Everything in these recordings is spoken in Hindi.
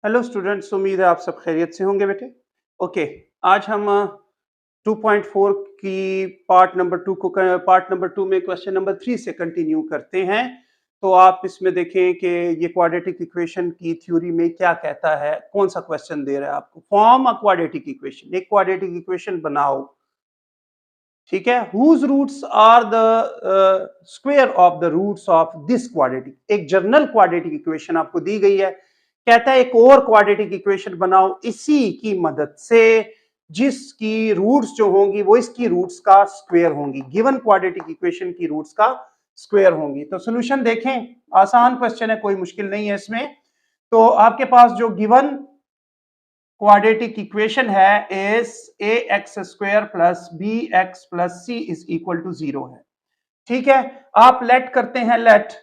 हेलो स्टूडेंट्स, उम्मीद है आप सब खैरियत से होंगे बेटे। ओके, आज हम 2.4 की पार्ट नंबर 2 में क्वेश्चन नंबर 3 से कंटिन्यू करते हैं। तो आप इसमें देखें कि ये क्वाड्रेटिक इक्वेशन की थ्योरी में क्या कहता है, कौन सा क्वेश्चन दे रहा है आपको। फॉर्म अ क्वाड्रेटिक इक्वेशन, एक क्वाड्रेटिक इक्वेशन बनाओ, ठीक है। Whose roots are the square of the roots of this quadratic. एक जनरल क्वाड्रेटिक इक्वेशन आपको दी गई है, कहता है एक और क्वाड्रेटिक इक्वेशन बनाओ इसी की मदद से जिसकी रूट्स जो होंगी वो इसकी रूट्स का स्क्वायर होंगी। गिवन क्वाड्रेटिक इक्वेशन की रूट्स का स्क्वायर होंगी। तो सॉल्यूशन देखें, आसान क्वेश्चन है, कोई मुश्किल नहीं है इसमें। तो आपके पास जो गिवन क्वाड्रेटिक इक्वेशन है is A x square plus B x plus C is equal to 0 है, ठीक है। आप लेट करते हैं, let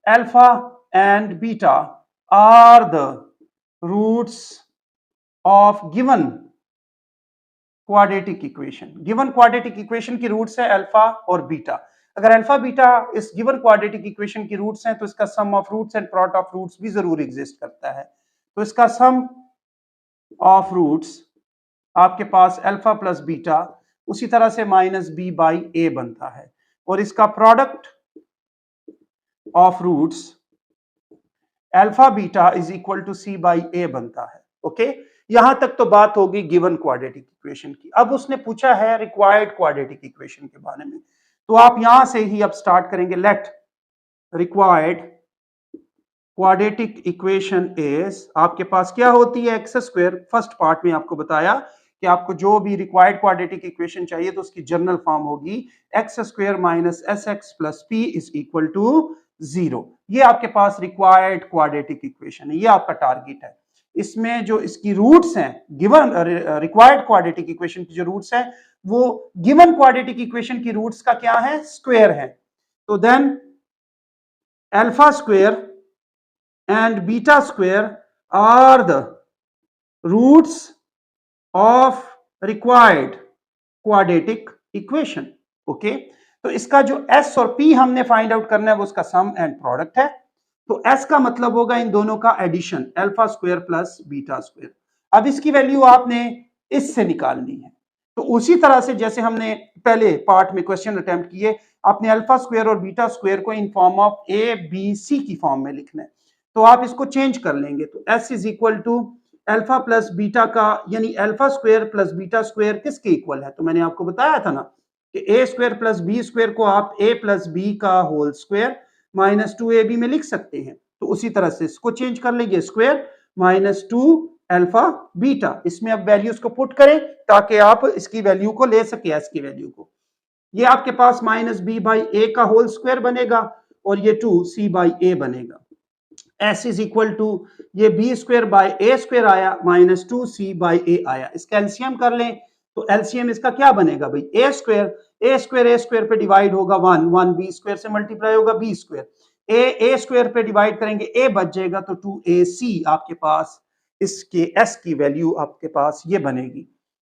alpha and beta are the roots of given quadratic equation. Given quadratic equation की रूट्स है अल्फा और बीटा। अगर अल्फा बीटा इस गिवन क्वाड्रेटिक इक्वेशन की रूट्स हैं तो इसका sum of roots and product of roots भी जरूर एग्जिस्ट करता है। तो इसका सम ऑफ रूट्स आपके पास अल्फा प्लस बीटा उसी तरह से माइनस बी बाई ए बनता है, और इसका product of roots alpha beta is equal to C by A बनता है। ओके, यहां तक तो बात होगी गिवन क्वाड्रेटिक इक्वेशन की। अब उसने पूछा है रिक्वायर्ड क्वाड्रेटिक इक्वेशन के बारे में, तो आप यहां से ही अब स्टार्ट करेंगे। Late required quadratic equation is, आपके पास क्या होती है, एक्स स्क्वायर। फर्स्ट पार्ट में आपको बताया कि आपको जो भी रिक्वायर्ड क्वाड्रेटिक इक्वेशन चाहिए तो उसकी जनरल फॉर्म होगी x square minus s x plus p is equal to 0। ये आपके पास रिक्वायर्ड क्वाड्रेटिक इक्वेशन है, ये आपका टारगेट है। इसमें जो इसकी रूट्स हैं, गिवन रिक्वायर्ड क्वाड्रेटिक इक्वेशन की जो रूट्स हैं वो गिवन क्वाड्रेटिक इक्वेशन की रूट्स का क्या है, स्क्वायर है। तो then alpha square and beta square are the roots of required quadratic equation. Okay, तो इसका जो s और p हमने फाइंड आउट करना है वो उसका सम एंड प्रोडक्ट है। तो s का मतलब होगा इन दोनों का addition, alpha square plus beta square. अब इसकी वैल्यू आपने इससे निकालनी है। तो उसी तरह से जैसे हमने पहले पार्ट में क्वेश्चन अटेम्प्ट किए, आपने अल्फा स्क्वायर और बीटा स्क्वायर को in form of A B C की फॉर्म में लिखना है। तो आप इसको चेंज कर लेंगे, तो s is equal to alpha plus beta का, यानी alpha square plus beta square किसके इक्वल है। तो मैंने आपको बताया था ना कि a square plus b square को आप ए प्लस बी का होल स्क्वायर माइनस 2ab में लिख सकते हैं। तो उसी तरह से इसको चेंज कर लीजिए, स्क्वायर माइनस 2 अल्फा बीटा। इसमें अब वैल्यूज को पुट करें ताकि आप इसकी वैल्यू को ले सके, एस की वैल्यू को। ये आपके पास माइनस बी बाई ए का होल स्क्वायर बनेगा और ये 2c बाई ए बनेगा। s इज इक्वल टू ये b square by a square आया माइनस 2c बाई ए आया। इसका एलसीएम कर लें तो एलसीएम इसका क्या बनेगा भाई, ए स्क्वायर पे डिवाइड होगा 1, 1 बी स्क्वायर से मल्टीप्लाई होगा बी स्क्वायर, ए स्क्वायर पे डिवाइड करेंगे ए बच जाएगा, तो 2ac आपके पास इसके s की वैल्यू आपके पास ये बनेगी।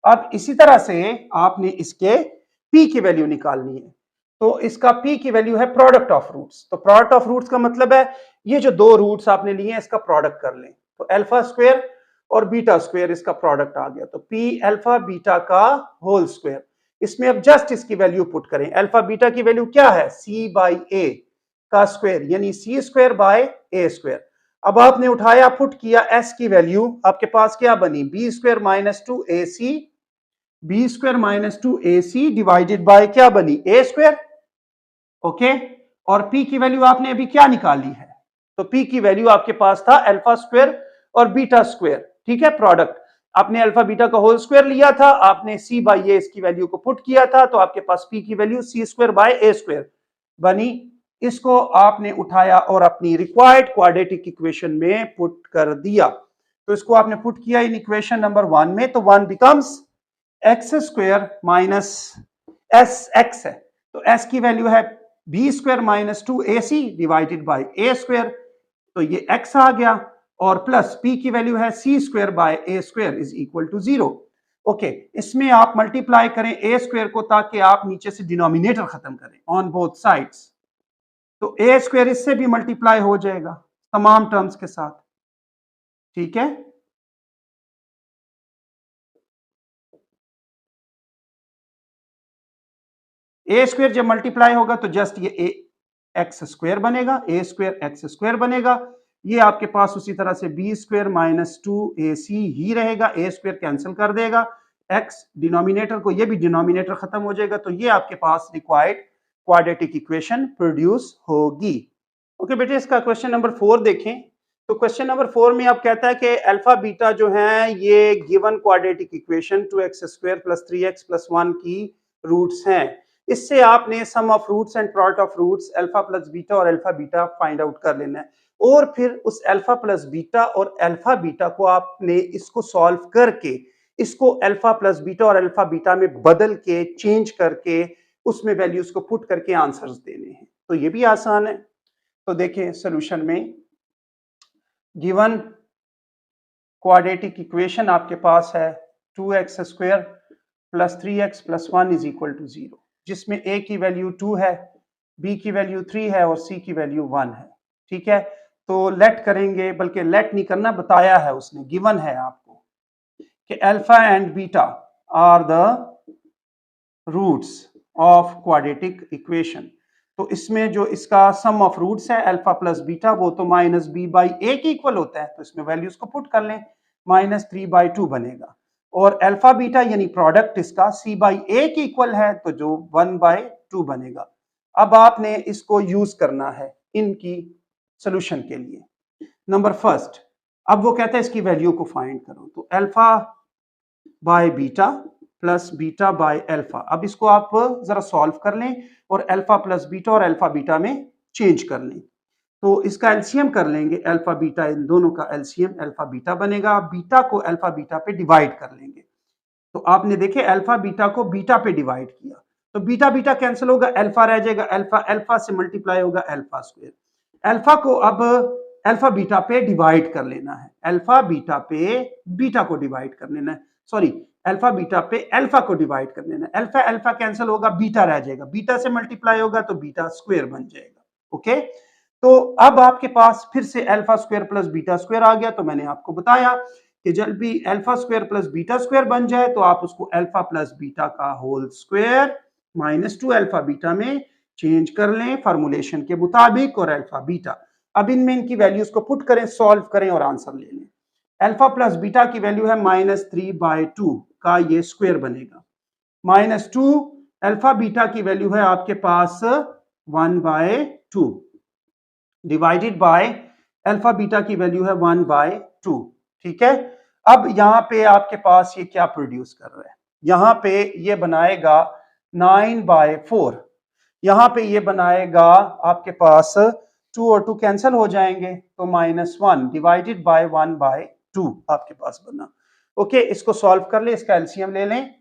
अब इसी तरह से आपने इसके p की वैल्यू निकालनी है। तो इसका p की वैल्यू है प्रोडक्ट ऑफ रूट्स। तो प्रोडक्ट ऑफ रूट्स का मतलब है ये जो दो रूट्स आपने लिए हैं इसका प्रोडक्ट कर लें। तो अल्फा स्क्वायर और बीटा स्क्वायर इसका प्रोडक्ट आ गया, तो p अल्फा बीटा का होल स्क्वायर। इसमें अब जस्ट इसकी वैल्यू पुट करें। अल्फा बीटा की वैल्यू क्या है, c बाई ए का स्क्वायर, यानी c square by a square. अब आपने उठाया पुट किया s की वैल्यू, आपके पास क्या बनी, b square minus 2ac, b square minus 2ac divided by क्या बनी, ए स्क्वायर। ओके, और p की वैल्यू आपने अभी क्या निकाली है, तो p की वैल्यू आपके पास था अल्फा स्क्वायर और बीटा स्क्वायर, ठीक है। प्रोडक्ट आपने अल्फा बीटा का होल स्क्वायर लिया था, आपने c बाई ए इसकी वैल्यू को पुट किया था, तो आपके पास p की value c square by a square बनी। इसको आपने उठाया और अपनी रिक्वायर्ड क्वाड्रेटिक इक्वेशन में पुट कर दिया। तो इसको आपने पुट किया इन इक्वेशन नंबर 1 में, तो 1 becomes x square minus s x है, तो s की वैल्यू है b square minus 2ac divided by a square, तो ये x आ गया, और प्लस p की वैल्यू है c square by a square is equal to 0। Okay, इसमें आप मल्टीप्लाई करें ए स्क्वायर को ताकि आप नीचे से डिनोमिनेटर खत्म करें ऑन बोथ साइड्स, तो ए स्क्वायर इससे भी मल्टीप्लाई हो जाएगा तमाम टर्म्स के साथ, ठीक है। ए स्क्वायर जब मल्टीप्लाई होगा तो जस्ट ये ए एक्स स्क्वायर बनेगा, ए स्क्वायर एक्स स्क्वायर बनेगा। ये आपके पास उसी तरह से बी स्क्वायर माइनस 2ac ही रहेगा, ए स्क्वायर कैंसिल कर देगा, एक्स डिनोमिनेटर को, ये भी डिनोमिनेटर खत्म हो जाएगा, तो ये आपके पास रिक्वायर्ड क्वाड्रेटिक इक्वेशन प्रोड्यूस होगी। ओके बेटे, इसका क्वेश्चन नंबर 4 देखें। तो क्वेश्चन नंबर 4 में आप कहता है कि अल्फा बीटा जो है ये given quadratic equation 2x square plus 3x plus 1 की रूट्स हैं। इससे आपने sum of roots and product of roots alpha plus beta और अल्फा बीटा फाइंड आउट कर लेना है, और फिर उस अल्फा प्लस बीटा और अल्फा बीटा को आपने इसको सॉल्व करके इसको अल्फा प्लस बीटा और अल्फा बीटा में बदल के चेंज करके उसमें वैल्यूज को पुट करके आंसर्स देने हैं। तो ये भी आसान है। तो देखें सोल्यूशन में गिवन क्वाड्रेटिक इक्वेशन आपके पास है 2x square plus 3x plus 1 is equal to 0, जिसमें a की वैल्यू 2 है, b की वैल्यू 3 है और c की वैल्यू 1 है। ठीक है, तो लेट करेंगे, बल्कि लेट नहीं करना, बताया है उसने, गिवन है आपको कि alpha and beta are the roots of quadratic equation. तो इसमें जो इसका सम ऑफ रूट्स है अल्फा प्लस बीटा, वो तो माइनस बी बाई ए के इक्वल होता है, तो इसमें वैल्यूज को पुट कर लें, -3/2 बनेगा। और अल्फा बीटा यानी प्रोडक्ट इसका c बाई ए के इक्वल है, तो जो 1/2 बनेगा। अब आपने इसको यूज करना है इनकी सोल्यूशन के लिए। नंबर फर्स्ट, अब वो कहता है इसकी वैल्यू को फाइंड करो, तो alpha by beta plus beta by alpha. अब इसको आप जरा सॉल्व कर लें और अल्फा प्लस बीटा और अल्फा बीटा में चेंज कर लें। तो इसका एलसीएम कर लेंगे, अल्फा बीटा, इन दोनों का एलसीएम अल्फा बीटा बनेगा। बीटा को अल्फा बीटा पे डिवाइड कर लेंगे, तो आपने देखे अल्फा बीटा को बीटा पे डिवाइड किया, तो बीटा बीटा कैंसिल होगा, अल्फा रह जाएगा, अल्फा अल्फा से मल्टीप्लाई होगा अल्फा स्क्वायर। अल्फा को अब अल्फा बीटा पे डिवाइड कर लेना है, अल्फा बीटा पे बीटा को डिवाइड कर लेना है, सॉरी अल्फा बीटा पे अल्फा को डिवाइड कर लेना है, अल्फा अल्फा कैंसिल होगा, बीटा रह जाएगा, बीटा से मल्टीप्लाई होगा तो बीटा स्क्वायर बन जाएगा। ओके, तो अब आपके पास फिर से alpha square plus beta square आ गया। तो मैंने आपको बताया कि जब भी alpha square plus beta square बन जाए तो आप उसको अल्फा प्लस बीटा का होल स्क्वायर -2 अल्फा बीटा में चेंज कर लें फॉर्मूलेशन के मुताबिक, और अल्फा बीटा, अब इनमें इनकी वैल्यूज को पुट करें, सॉल्व करें और आंसर ले लें। अल्फा प्लस बीटा की वैल्यू है -3/2 का ये स्क्वायर बनेगा, -2 अल्फा बीटा की वैल्यू है आपके पास 1/2 डिवाइडेड बाय अल्फा बीटा की वैल्यू है 1/2। ठीक है, अब यहां पे आपके पास ये क्या प्रोड्यूस कर रहा है, यहां पे ये बनाएगा 9/4, यहां पे ये बनाएगा आपके पास 2 और 2 कैंसिल हो जाएंगे, तो -1 डिवाइडेड बाय 1/2 आपके पास बना। ओके, इसको सॉल्व कर ले, इसका एलसीएम ले लें,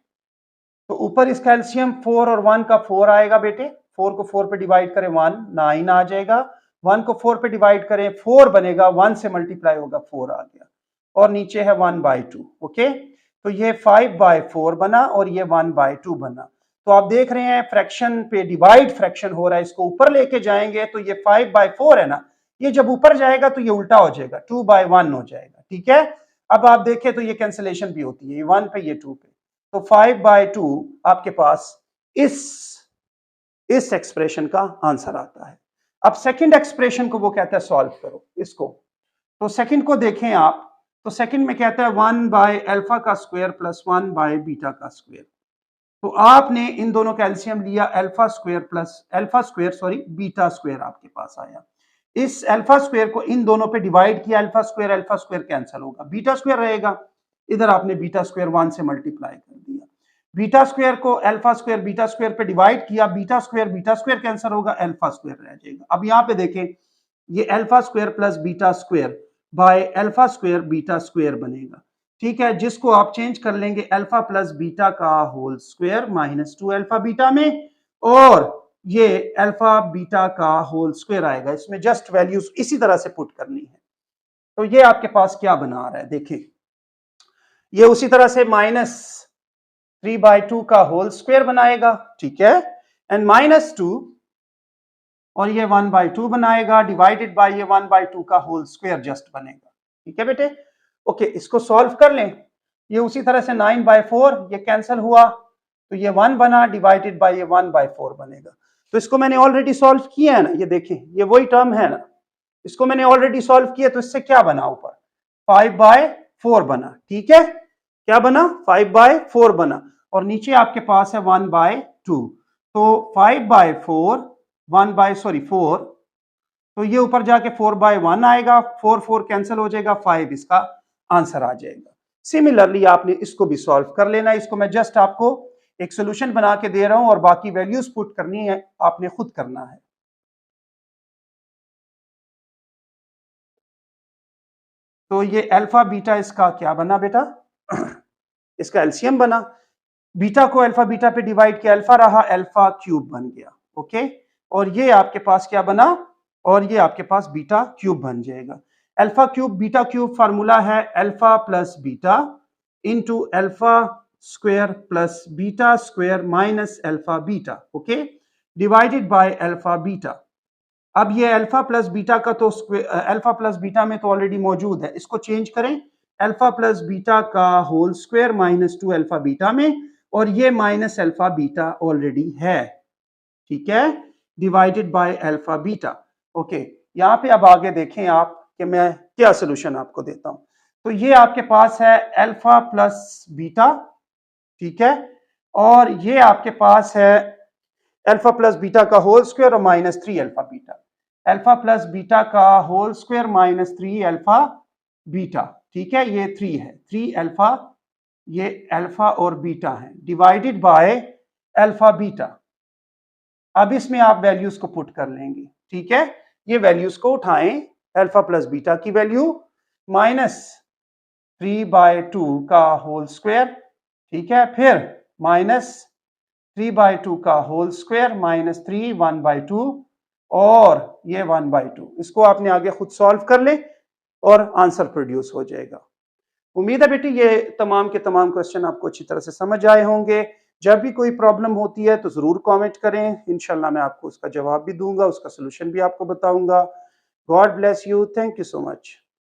तो ऊपर इसका एलसीएम 4 और 1 का 4 आएगा बेटे, 4 को 4 पे डिवाइड करें 1 9 आ जाएगा, 1 को 4 पे डिवाइड करें 4 बनेगा, 1 से मल्टीप्लाई होगा 4 आ गया, और नीचे है 1/2। ओके, तो ये 5/4 बना और ये 1/2 बना। तो आप देख रहे हैं फ्रैक्शन पे डिवाइड फ्रैक्शन हो रहा है, इसको ऊपर लेके जाएंगे तो ये 5/4 है ना, ये जब ऊपर जाएगा तो ये उल्टा हो जाएगा, 2/1 हो जाएगा। ठीक है, अब आप देखें तो ये कैंसिलेशन भी होती है, ये 1 पे ये 2 पे, तो 5/2 आपके पास इस एक्सप्रेशन का आंसर आता है। अब सेकंड एक्सप्रेशन को वो कहता है सॉल्व करो इसको, तो सेकंड को देखें आप, तो सेकंड में कहता है 1/अल्फा का स्क्वायर प्लस 1/बीटा का स्क्वायर। तो आपने इन दोनों का एलसीएम लिया, alpha square sorry beta square आपके पास आया, इस अल्फा स्क्वायर को इन दोनों पे डिवाइड किया, अल्फा स्क्वायर कैंसिल होगा, बीटा स्क्वायर रहेगा, इधर आपने बीटा स्क्वायर 1 से मल्टीप्लाई कर दिया, बीटा स्क्वायर को अल्फा स्क्वायर बीटा स्क्वायर पे डिवाइड किया, बीटा स्क्वायर कैंसिल होगा, अल्फा स्क्वायर रह जाएगा। अब यहाँ पे देखें, ये alpha square plus beta square by alpha square beta square बनेगा। ठीक है, जिसको आप चेंज कर लेंगे अल्फा प्लस बीटा का होल स्क्वायर -2 अल्फा बीटा में, और ये अल्फा बीटा का होल स्क्वायर आएगा, इसमें जस्ट वैल्यूज इसी तरह से पुट करनी है। तो ये आपके पास क्या बना रहा है, देखिए ये उसी तरह से -3/2 का होल स्क्वायर बनाएगा। ठीक है, एंड -2 और ये 1/2 बनाएगा, डिवाइडेड बाय ये 1/2 का होल स्क्वायर जस्ट बनेगा। ठीक है बेटे, ओके, इसको सॉल्व कर लें, ये उसी तरह से 9/4 ये कैंसिल हुआ, तो ये 1 बना डिवाइडेड बाय ये 1/4 बनेगा। तो इसको मैंने ऑलरेडी सॉल्व किया है ना, ये देखें ये वही टर्म है ना, इसको मैंने ऑलरेडी सॉल्व किया, तो इससे क्या बना ऊपर 5/4 बना, ठीक है, क्या बना 5/4 बना, और नीचे आपके पास है 1/2, तो 5/4 4, तो ये ऊपर जाके 4/1 आएगा, 4 कैंसिल हो जाएगा, 5 इसका आंसर आ जाएगा। सिमिलरली आपने इसको भी सॉल्व कर लेना है, इसको मैं जस्ट आपको एक सोल्यूशन बना के दे रहा हूं और बाकी वैल्यूज पुट करनी है, आपने खुद करना है। तो ये अल्फा बीटा इसका क्या बना बेटा इसका एलसीएम बना, बीटा को अल्फा बीटा पे डिवाइड किया, अल्फा रहा, अल्फा क्यूब बन गया, ओके, और ये आपके पास क्या बना, और ये आपके पास बीटा क्यूब बन जाएगा। Alpha cube beta cube formula है alpha plus beta into alpha square plus beta square minus alpha beta, okay, divided by alpha beta. अब ये अल्फा प्लस बीटा का तो अल्फा प्लस बीटा में तो ऑलरेडी मौजूद है, इसको चेंज करें अल्फा प्लस बीटा का whole square minus 2 alpha beta में, और ये माइनस अल्फा बीटा ऑलरेडी है, ठीक है, divided by alpha beta, okay. यहाँ पे अब आगे देखें आप कि मैं क्या सोल्यूशन आपको देता हूं। तो ये आपके पास है अल्फा प्लस बीटा, ठीक है, और ये आपके पास है अल्फा प्लस बीटा का होल स्क्वायर और minus 3 alpha beta, alpha plus beta का whole square minus 3 alpha beta, ठीक है, ये 3 है, 3 अल्फा, ये अल्फा और बीटा है, डिवाइडेड बाय अल्फा बीटा। अब इसमें आप वैल्यूज को पुट कर लेंगे, ठीक है, ये वैल्यूज को उठाएं, अल्फा प्लस बीटा की वैल्यू माइनस 3/2 का होल स्क्वायर, ठीक है, फिर माइनस 3/2 का होल स्क्वायर माइनस 3 1/2 और ये 1/2, इसको आपने आगे खुद सॉल्व कर ले और आंसर प्रोड्यूस हो जाएगा। उम्मीद है बेटी ये तमाम के तमाम क्वेश्चन आपको अच्छी तरह से समझ आए होंगे। जब भी कोई प्रॉब्लम होती है तो जरूर कमेंट करें, इंशाल्लाह मैं आपको उसका जवाब भी दूंगा, उसका सोल्यूशन भी आपको बताऊंगा। God bless you, thank you so much.